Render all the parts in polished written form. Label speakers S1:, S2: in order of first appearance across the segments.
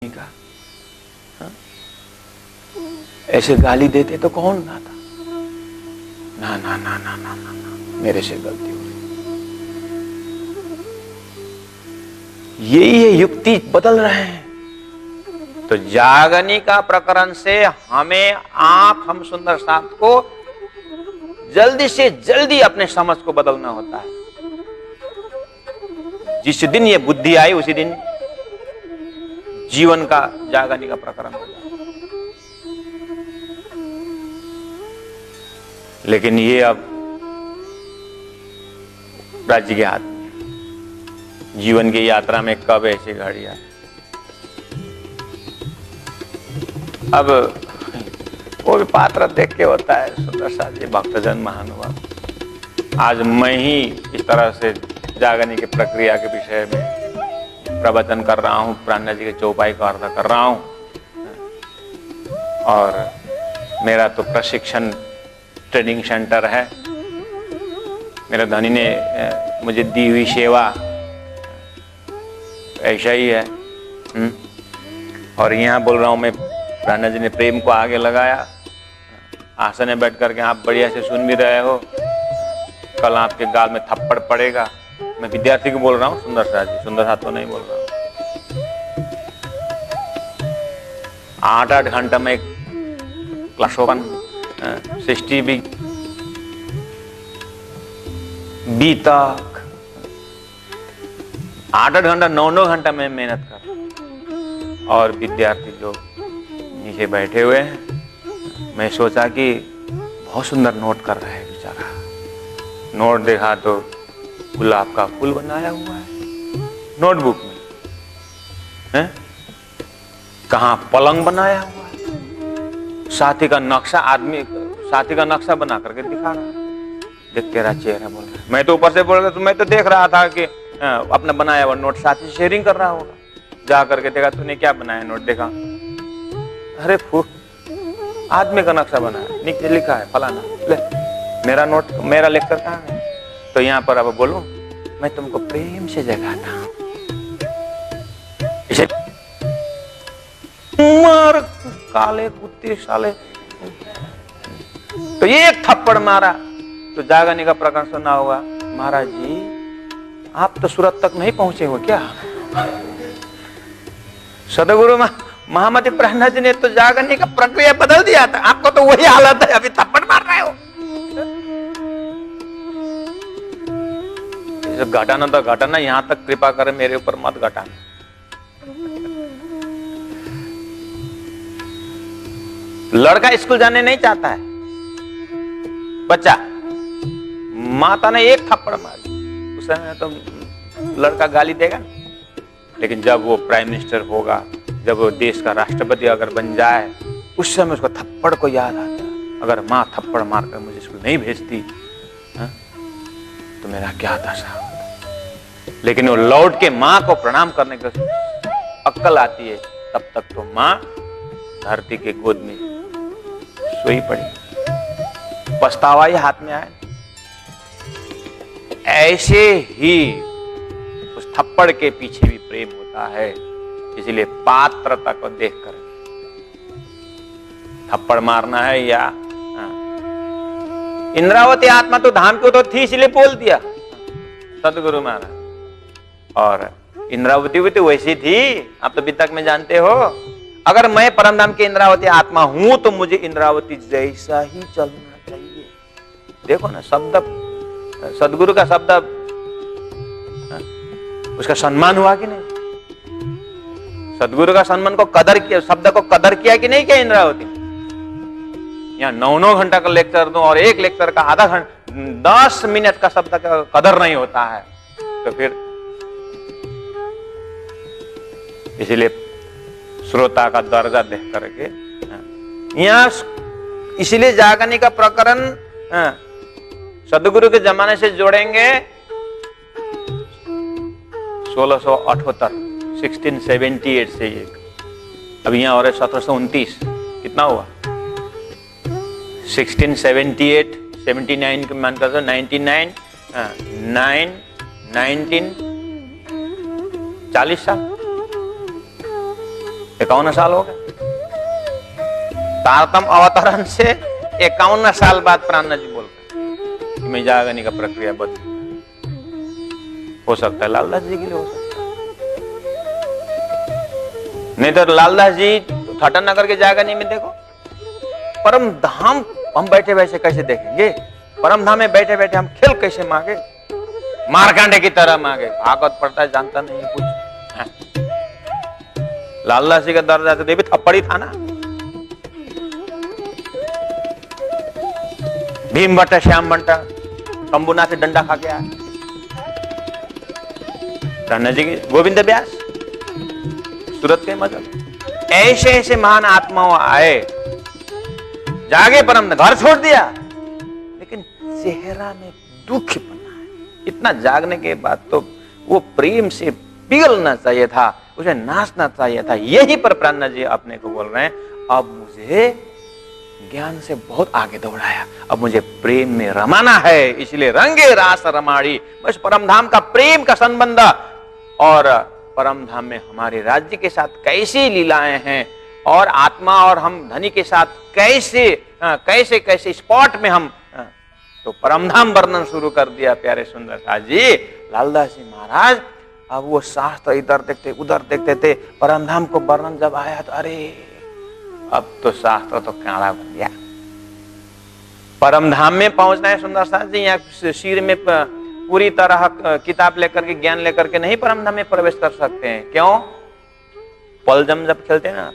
S1: का हाँ? ऐसे गाली देते तो कौन गाता? ना ना ना ना ना ना ना, मेरे से गलती हो रही। यही है, युक्ति बदल रहे हैं। तो जागनी का प्रकरण से हमें हम सुंदर साथ को जल्दी से जल्दी अपने समझ को बदलना होता है। जिस दिन ये बुद्धि आई उसी दिन जीवन का जागनी का प्रकरण हो जाए। लेकिन ये अब राज्य के हाथ में, जीवन की यात्रा में कब ऐसी घड़ी आए। अब वो भी पात्र देख के होता है। सुंदर सा जी भक्तजन महानुभाव, आज मैं ही इस तरह से जागने की प्रक्रिया के विषय में प्रवचन कर रहा हूँ, प्राणनाथ जी के चौपाई का अर्थ कर रहा हूँ। और मेरा तो प्रशिक्षण ट्रेनिंग सेंटर है। मेरे धनी ने मुझे दी हुई सेवा ऐसा ही है। और यहाँ बोल रहा हूँ मैं, प्राणनाथ जी ने प्रेम को आगे लगाया। आसन में बैठ करके आप बढ़िया से सुन भी रहे हो। कल आपके गाल में थप्पड़ पड़ेगा। मैं विद्यार्थी को बोल रहा हूँ, सुंदर साथ जी, सुंदर साथ तो नहीं बोल रहा हूँ। 8-8 घंटा में क्लास ओपन 60 बी तक 8-8 घंटा 9-9 घंटा में मेहनत कर, और विद्यार्थी लोग नीचे बैठे हुए हैं। मैं सोचा कि बहुत सुंदर नोट कर रहा है बेचारा। नोट देखा तो गुलाब का फूल बनाया हुआ है नोटबुक में है। कहाँ पलंग बनाया हुआ है, साथी का नक्शा, आदमी साथी का नक्शा बना करके दिखा रहा है। देख तेरा चेहरा बोल रहा है। मैं तो ऊपर से बोल रहा था, मैं तो देख रहा था कि अपना बनाया हुआ नोट साथी से शेयरिंग कर रहा होगा। जा करके देखा, तूने क्या बनाया नोट? देखा, अरे फूल आदमी का नक्शा बनाया, नीचे लिखा है फलाना। ले मेरा नोट, मेरा लेक्चर कहाँ है? तो यहाँ पर अब बोलो, मैं तुमको प्रेम से जगाता हूँ। इसे मार काले कुत्ते साले। तो ये एक थप्पड़ मारा तो जागने का प्रकरण सुना होगा। महाराज जी आप तो सूरत तक नहीं पहुंचे हो क्या? सदगुरु महामति प्राणनाथ जी ने तो जागने का प्रक्रिया बदल दिया था। आपको तो वही हालत है, अभी थप्पड़ मार रहे हो। घटाना तो घटाना, यहां तक कृपा करे मेरे ऊपर मत घटाना। लड़का स्कूल जाने नहीं चाहता है, बच्चा, माता ने एक थप्पड़ मारी, उस समय तो लड़का गाली देगा। लेकिन जब वो प्राइम मिनिस्टर होगा, जब वो देश का राष्ट्रपति अगर बन जाए, उस समय उसको थप्पड़ को याद आता, अगर माँ थप्पड़ मारकर मुझे स्कूल नहीं भेजती तो मेरा क्या दशा होता। लेकिन वो लौट के माँ को प्रणाम करने की अक्ल आती है, तब तक तो माँ धरती के गोद में सोई पड़ी, पछतावा ही हाथ में आए। ऐसे ही उस थप्पड़ के पीछे भी प्रेम होता है। इसलिए पात्रता को देखकर थप्पड़ मारना है। या इंद्रावती आत्मा तो धाम की तो थी, इसलिए बोल दिया सदगुरु महाराज। और इंद्रावती भी तो वैसी थी, आप तो वितक में जानते हो। अगर मैं परमधाम की इंद्रावती आत्मा हूं तो मुझे इंद्रावती जैसा ही चलना चाहिए। देखो ना, शब्द सदगुरु का शब्द, उसका सम्मान हुआ कि नहीं? सदगुरु का सम्मान को कदर किया, शब्द को कदर किया कि नहीं किया इंद्रावती? यहाँ 9-9 घंटा का लेक्चर दूं और एक लेक्चर का आधा घंटा 10 मिनट का शब्द का कदर नहीं होता है तो फिर इसलिए श्रोता का दर्जा देख करके यहाँ, इसलिए जागने का प्रकरण सदगुरु के जमाने से जोड़ेंगे 1678 से ये अब यहाँ और 1729, कितना हुआ? 1678 79 के मान कर 99 9 19 40 साल। 51 साल हो गए। तारतम अवतरण से 51 साल बाद प्राणनाथ जी बोल रहे कि मैं जागने का प्रक्रिया बदल। हो सकता है लालदास जी के लिए हो सकता है, नहीं तो लालदास जी ठाटर नगर के जागने में देखो, परम धाम हम बैठे बैठे कैसे देखेंगे, परम धाम में बैठे बैठे हम खेल कैसे मांगे, मारकांडे की तरह मांगे, भागवत पढ़ता है जानता नहीं कुछ। लालदास जी का दर जाते देवी थप्पड़ी था ना, भीम बट्टा श्याम बंटा कंबुना से डंडा खा गया। धन्ना जी की गोविंद व्यास सूरत के मजहब, ऐसे ऐसे महान आत्माओं आए, जागे परम घर छोड़ दिया, लेकिन चेहरा में दुख बना है। इतना जागने के बाद तो वो प्रेम से पिघलना चाहिए था, उसे नाचना चाहिए था। यही पर प्राणनाथ जी अपने को बोल रहे हैं, अब मुझे ज्ञान से बहुत आगे दौड़ाया, अब मुझे प्रेम में रमाना है, इसलिए रंगे रास रमाड़ी। बस परमधाम का प्रेम का संबंध और परमधाम में हमारे राज्य के साथ कैसी लीलाएं हैं, और आत्मा और हम धनी के साथ कैसे कैसे कैसे स्पॉट में हम, तो परमधाम वर्णन शुरू कर दिया प्यारे सुंदर साथ जी। लालदास जी महाराज अब वो शास्त्र इधर देखते उधर देखते थे, परमधाम को वर्णन जब आया तो अरे अब तो शास्त्र तो काला बन गया। परमधाम में पहुंचना है सुंदर साथ जी, यहाँ सिर में पूरी तरह किताब लेकर के ज्ञान लेकर के नहीं परमधाम में प्रवेश कर सकते हैं। क्यों? पलजम जब खेलते हैं ना,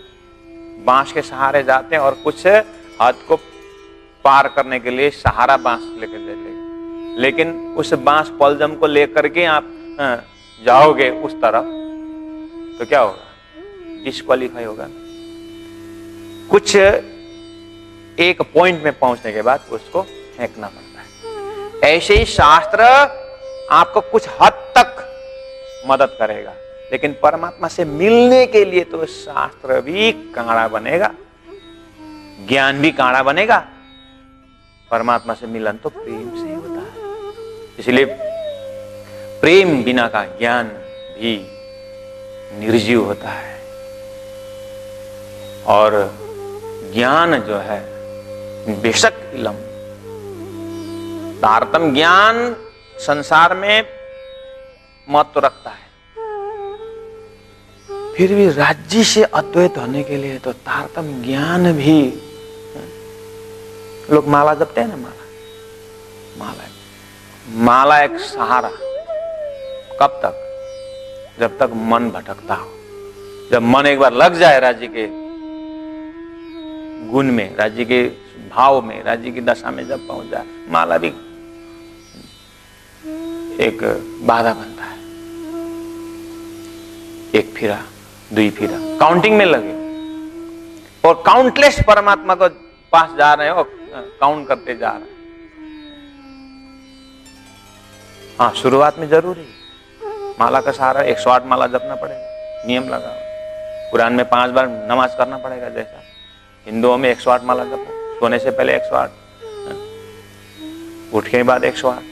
S1: बांस के सहारे जाते हैं और कुछ हाथ को पार करने के लिए सहारा बांस लेकर जाते, लेकिन उस बांस पलजम को लेकर के आप जाओगे उस तरफ तो क्या होगा? डिस्क्वालीफाई होगा। कुछ एक पॉइंट में पहुंचने के बाद उसको फेंकना पड़ता है। ऐसे ही शास्त्र आपको कुछ हद तक मदद करेगा, लेकिन परमात्मा से मिलने के लिए तो शास्त्र भी कांड़ा बनेगा, ज्ञान भी कांड़ा बनेगा। परमात्मा से मिलन तो प्रेम से ही होता है, इसलिए प्रेम बिना का ज्ञान भी निर्जीव होता है। और ज्ञान जो है बेशक इलम तारतम ज्ञान संसार में महत्व रखता है, फिर भी राज्य से अद्वैत होने के लिए तो तारतम ज्ञान भी। लोग माला जपते हैं ना, माला एक सहारा। कब तक? जब तक मन भटकता हो। जब मन एक बार लग जाए राज्य के गुण में, राज्य के भाव में, राज्य की दशा में जब पहुंच जाए, माला भी एक बाधा बनता है। एक फिरा, दुई फिरा, काउंटिंग में लगे और काउंटलेस परमात्मा को पास जा रहे हो, काउंट करते जा रहे हैं। हाँ, शुरुआत में जरूरी माला का सहारा 108 माला जपना पड़ेगा, नियम लगा। कुरान में 5 बार नमाज करना पड़ेगा, जैसा हिंदुओं में 108 माला जपो, सोने से पहले 108, उठ के बाद 108,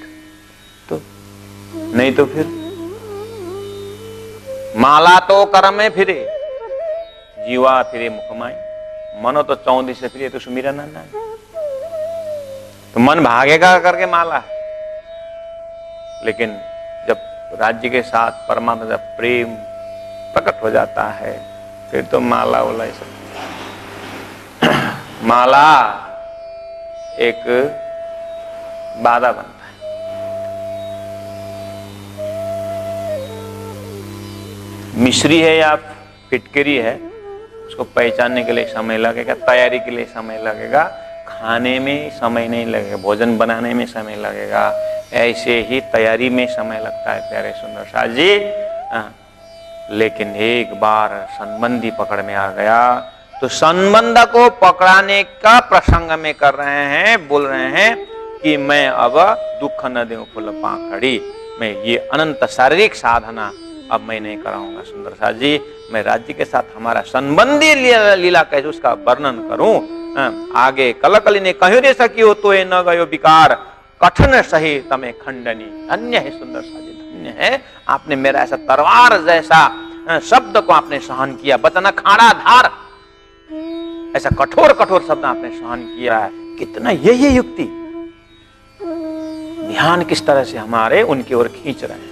S1: तो नहीं तो फिर माला तो कर्म में फिरे, जीवा फिरे मुखमाई, मनो तो 14 से फिरे तो सुमिरन ना। तो मन भागेगा करके माला है, लेकिन जब राज्य के साथ परमात्मा जब प्रेम प्रकट हो जाता है, फिर तो माला वाला ही सब। माला एक बाधा बनता है। मिश्री है या फिटकरी है, उसको पहचानने के लिए समय लगेगा, तैयारी के लिए समय लगेगा, खाने में समय नहीं लगेगा, भोजन बनाने में समय लगेगा। ऐसे ही तैयारी में समय लगता है प्यारे सुंदर साथ जी। लेकिन एक बार संबंधी पकड़ में आ गया तो संबंध को पकड़ाने का प्रसंग में कर रहे हैं, बोल रहे हैं कि मैं अब दुख न दूं फूल पाखड़ी, मैं ये अनंत शारीरिक साधना अब मैं नहीं कराऊंगा सुंदर साथ जी। मैं राज्य के साथ हमारा संबंधी लीला कैसे उसका वर्णन करूं। आगे कलकली ने कहो रे सकियो तो ये न गयो विकार, कठिन सही तमे खंडनी। धन्य है सुंदर साथ जी, धन्य है आपने मेरा ऐसा तलवार जैसा शब्द को आपने सहन किया, वचन खाड़ा धार, ऐसा कठोर कठोर शब्द आपने सहन किया है। कितना यही युक्ति, ध्यान किस तरह से हमारे उनकी ओर खींच रहे हैं।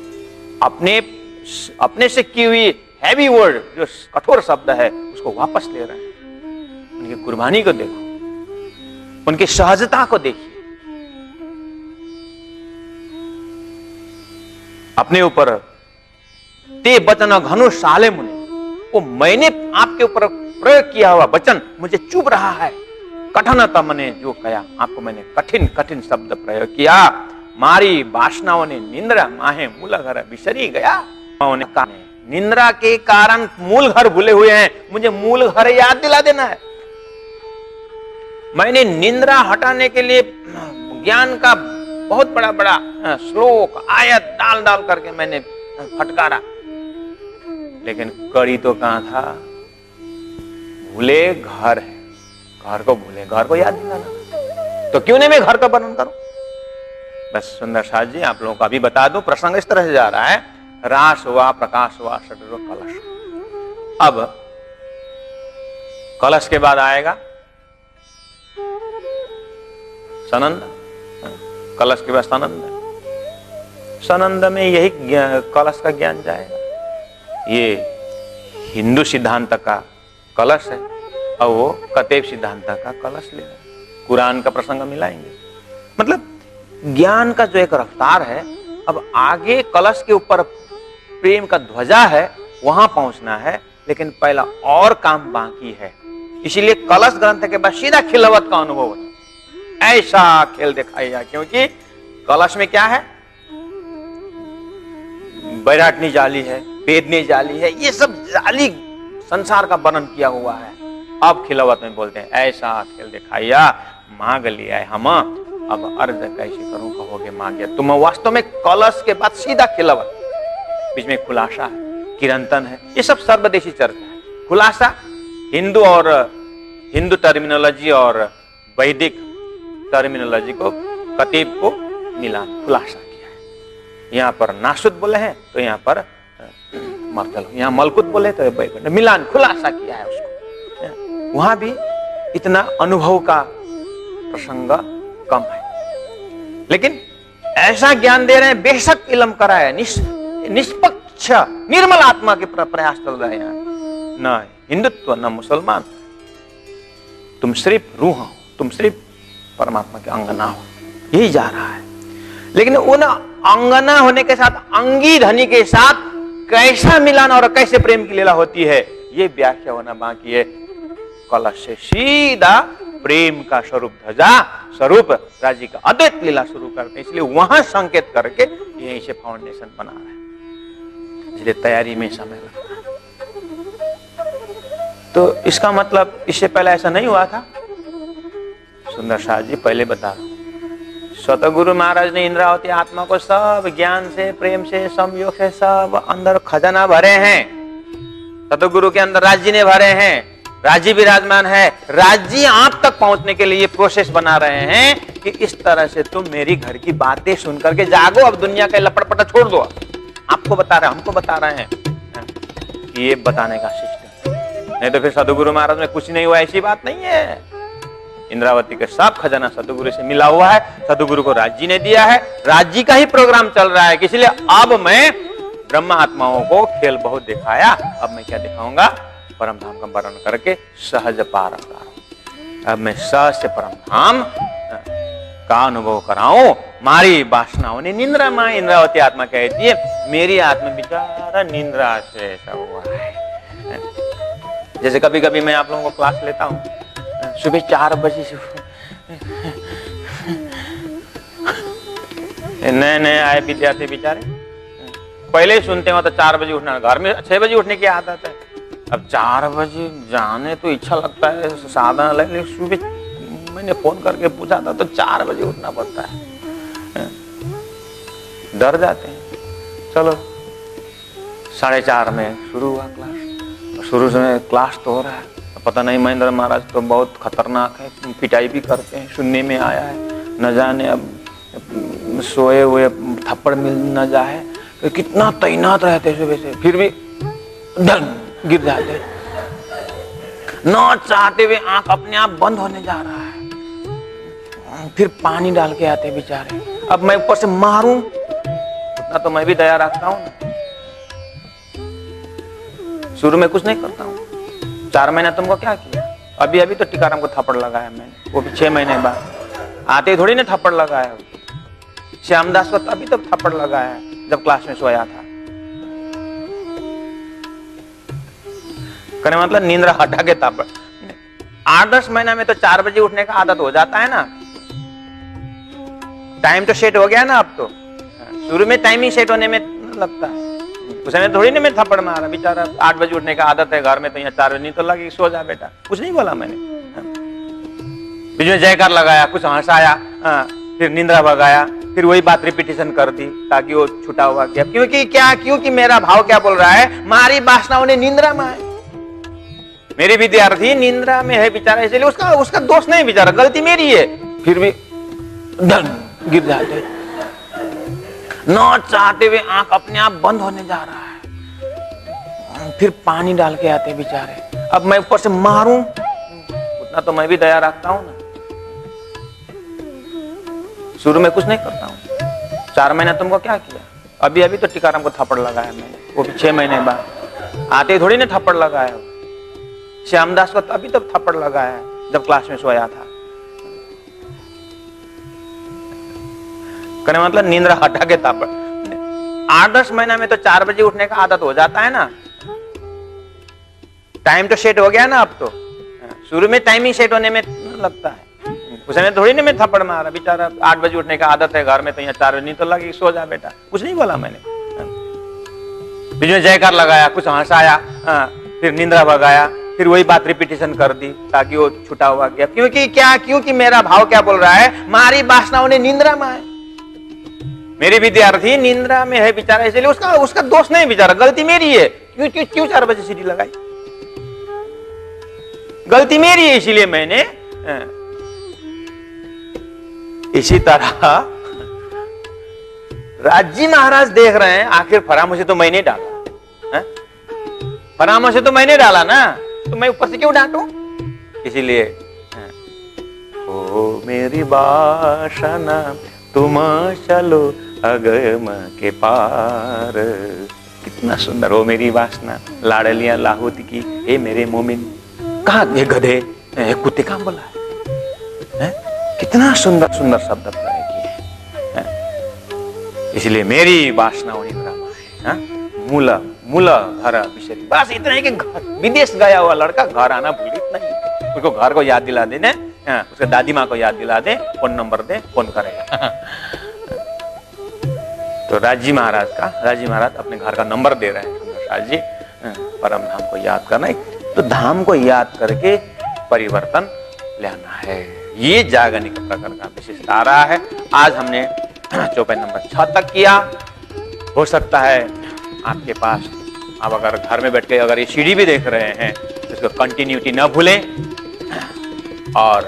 S1: अपने से की हुई हैवी वर्ड, जो कठोर शब्द है, उसको वापस ले रहे हैं। उनकी कुर्बानी को देखो, उनकी सहजता को देखिए। अपने ऊपर ते वचन घनु साले मुने, वो मैंने आपके ऊपर प्रयोग किया हुआ वचन मुझे चुभ रहा है। कठिनता मैंने जो कहा, आपको मैंने कठिन कठिन शब्द प्रयोग किया। मारी वासनाओं ने निंद्रा माहे मूल घर बिसरी गया। निंद्रा के कारण मूल घर भूले हुए हैं, मुझे मूल घर याद दिला देना है। मैंने निंद्रा हटाने के लिए ज्ञान का बहुत बड़ा बड़ा श्लोक आयत डाल डाल करके मैंने फटकारा, लेकिन कड़ी तो कहां था? भूले घर है, घर को भूले, घर को याद दिलाना। तो क्यों नहीं मैं घर का वर्णन करूं? बस सुंदर साथ जी, आप लोगों को अभी बता दूं, प्रसंग इस तरह से जा रहा है। रास हुआ, प्रकाश हुआ, षड्र कलश। अब कलश के बाद आएगा सनंद, कलश के बाद सनंद। सनंद में यही कलश का ज्ञान जाएगा। ये हिंदू सिद्धांत का कलश है और वो कतेब सिद्धांत का कलश ले रहे हैं। कुरान का प्रसंग मिलाएंगे। मतलब ज्ञान का जो एक रफ्तार है, अब आगे कलश के ऊपर प्रेम का ध्वजा है, वहां पहुंचना है, लेकिन पहला और काम बाकी है। इसीलिए कलश ग्रंथ के बाद सीधा खिलवत का अनुभव होता, ऐसा खेल दिखाया। क्योंकि कलश में क्या है? बैराटनी जाली है, वेदनी जाली है, ये सब जाली संसार का वर्णन किया हुआ है। अब खिलवत में बोलते हैं ऐसा खेल दिखाया, मांग लिया है हम, अब अर्ज कैसे करूं? कहोगे मांग गया। तुम वास्तव में कलश के बाद सीधा खिलवत, बीच में खुलासा है, किरंतन है, ये सब सर्वदेशी चर्चा है। खुलासा हिंदू और हिंदू टर्मिनोलॉजी और वैदिक टर्मिनोलॉजी को, कतीब को मिला खुलासा किया है। यहाँ पर नासुद बोले हैं तो यहाँ पर मर्दल, यहाँ मलकुत बोले तो मिलान, खुलासा किया है उसको। वहां भी इतना अनुभव का प्रसंग कम है, लेकिन ऐसा ज्ञान दे रहे हैं, बेशक इल्म कराया, निष्पक्ष निर्मल आत्मा के प्रयास चल रहे हैं। न हिंदुत्व न मुसलमान, तुम सिर्फ रूह हो, तुम सिर्फ परमात्मा के अंगना हो, यही जा रहा है। लेकिन उन अंगना होने के साथ अंगी धनी के साथ कैसा मिलान और कैसे प्रेम की लीला होती है, ये व्याख्या होना बाकी है। कलश से सीधा प्रेम का स्वरूप ध्वजा स्वरूप राजी का अद्वैत लीला शुरू करते हैं, इसलिए वहां संकेत करके यहीं से फाउंडेशन बना रहे हैं, इसलिए तैयारी में समय लगता है। तो इसका मतलब इससे पहले ऐसा नहीं हुआ था। सुंदर शाह जी पहले बता रहा हूं, सतगुरु महाराज ने इंद्रावती आत्मा को सब ज्ञान से, प्रेम से, संयोग से सब अंदर खजाना भरे हैं। सतगुरु के अंदर राज्य ने भरे हैं, राज्य विराजमान है। राज्य आप तक पहुंचने के लिए प्रोसेस बना रहे हैं कि इस तरह से तुम मेरी घर की बातें सुन करके जागो, अब दुनिया का लपटपटा छोड़ दो। आपको बता रहे हैं, हमको बता रहे हैं कि ये बताने का सिस्टम, नहीं तो फिर सतगुरु महाराज में कुछ नहीं हुआ, ऐसी बात नहीं है। इंद्रावती के सब खजाना सतगुरु से मिला हुआ है, सतगुरु को राज्य ने दिया है, राज्य का ही प्रोग्राम चल रहा है। इसलिए अब मैं ब्रह्म आत्माओं को खेल बहुत दिखाया, अब मैं क्या दिखाऊंगा? परम धाम का वर्णन करके सहज पार कराऊं। अब मैं सहज से परम धाम का अनुभव कराऊं। मारी वासनाओं ने निंद्रा, मां इंद्रावती आत्मा कहती है मेरी आत्मा बेचारा निंद्रा से ऐसा हुआ है। जैसे कभी कभी मैं आप लोगों को क्लास लेता हूं, सुबह 4 बजे से नए नए आए विद्यार्थी बेचारे पहले ही सुनते हो तो 4 बजे उठना, घर में 6 बजे उठने की आदत है। अब 4 बजे जाने तो इच्छा लगता है, साधन लेकिन सुबह मैंने फोन करके पूछा था तो 4 बजे उठना पड़ता है, डर जाते हैं। चलो 4:30 में शुरू हुआ क्लास। शुरू से क्लास तो हो रहा है, पता नहीं महेंद्र महाराज तो बहुत खतरनाक है, पिटाई भी करते हैं, सुनने में आया है। न जाने अब सोए हुए थप्पड़ मिल न जाए, तो कितना तैनात रहते सुबह से। फिर भी धन गिर जाते, न चाहते हुए आंख अपने आप बंद होने जा रहा है, फिर पानी डाल के आते बेचारे। अब मैं ऊपर से मारूं, उतना तो मैं भी दया रखता हूं ना। शुरू में कुछ नहीं करता हूं, 4 महीना तुमको क्या किया, अभी अभी तो टीकाराम को थप्पड़ लगाया मैंने, वो भी 6 महीने बाद। आते थोड़ी ना थप्पड़ लगाया, श्यामदास को अभी तक थप्पड़ लगाया जब क्लास में सोया था। कहने मतलब नींद्रा हटा के थप्पड़। 8-10 महीना में तो 4 बजे उठने का आदत हो जाता है ना, टाइम तो सेट हो गया ना अब तो। शुरू में टाइमिंग सेट होने में लगता है, उस समय थोड़ी ना मैं थप्पड़ मारा, बेचारा 8 बजे उठने का आदत है घर में, तो यहाँ 4 बजे नहीं तो लगी सो जा बेटा, कुछ नहीं बोला मैंने। बीच में जयकार लगाया, कुछ हंसाया, फिर निंद्रा भगाया, फिर वही बात रिपीटेशन कर दी ताकि वो छुटा हुआ गया। क्योंकि मेरा भाव क्या बोल रहा है, मारी वासनाओं ने निंद्रा में है। मेरे विद्यार्थी निंद्रा में है बेचारा, इसलिए उसका दोष नहीं बेचारा, गलती मेरी है, फिर भी धन गिर जाते, न चाहते हुए आंख अपने आप बंद होने जा रहा है, फिर पानी डाल के आते बेचारे। अब मैं ऊपर से मारूं, उतना तो मैं भी दया रखता हूं ना। शुरू में कुछ नहीं करता हूं, 4 महीना तुमको क्या किया, अभी अभी तो टीकाराम को थप्पड़ लगाया मैंने, वो भी 6 महीने बाद। आते थोड़ी ना थप्पड़ लगाया, श्यामदास को अभी तक थप्पड़ लगाया जब क्लास में सोया था। कहने मतलब नींद्रा हटा के थप्पड़। 8-10 महीना में तो 4 बजे उठने का आदत हो जाता है ना, टाइम तो सेट हो गया ना अब तो। शुरू में टाइमिंग सेट होने में लगता है, उस समय थोड़ी ना मैं थप्पड़ मारा, बेचारा 8 बजे उठने का आदत है घर में, तो यहाँ 4 बजे नहीं तो लगी सो जा बेटा, कुछ नहीं बोला मैंने। बीच में जयकार लगाया, कुछ हंसाया, फिर निंद्रा भगाया, फिर वही बात रिपीटेशन कर दी ताकि वो छुटा हुआ गया। क्योंकि मेरा भाव क्या बोल रहा है, मारी वासनाओं ने निंद्रा में है। मेरे विद्यार्थी निंद्रा में है बेचारा, इसलिए उसका दोष नहीं बेचारा, गलती मेरी है। क्यों 4 बजे सीढ़ी लगाई, गलती मेरी है, इसीलिए मैंने। इसी तरह राजी महाराज देख रहे हैं, आखिर फरामोशी तो मैंने डाला, फरामोशी तो मैंने डाला ना, तो मैं ऊपर से क्यों डांटूं। इसीलिए ओ मेरी वासना तुम चलो अगम के पार, कितना सुंदर हो मेरी वासना लाडलिया लाहौत की, हे मेरे मोमिन। कहा ये गधे कुत्ते काम बोला है, कितना सुंदर सुंदर शब्द प्रयोग किए हैं। इसलिए मेरी वासना है, मूल मूल घर विषय, बस इतना ही कि विदेश गया हुआ लड़का घर आना भूल, इतना ही। उसको घर को याद दिला देने, उसके दादी माँ को याद दिला दे, फोन नंबर दे, फोन करेगा। तो राजी महाराज अपने घर का नंबर दे रहे हैं, जी परम धाम को याद करना है, तो धाम को याद करके परिवर्तन लाना है। ये जागनिक प्रकरण का विशेषता आ रहा है। आज हमने चौपाई नंबर 6 तक किया। हो सकता है आपके पास, आप अगर घर में बैठ के अगर ये सीढ़ी भी देख रहे हैं तो इसको कंटिन्यूटी न भूलें और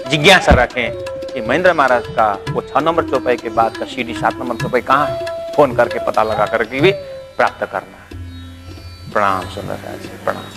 S1: जिज्ञासा रखें कि महेंद्र महाराज का वो 6 नंबर चौपाई के बाद का सीढ़ी 7 नंबर चौपाई कहाँ है, फोन करके पता लगा करके भी प्राप्त करना है। प्रणाम सुंदर राज, प्रणाम।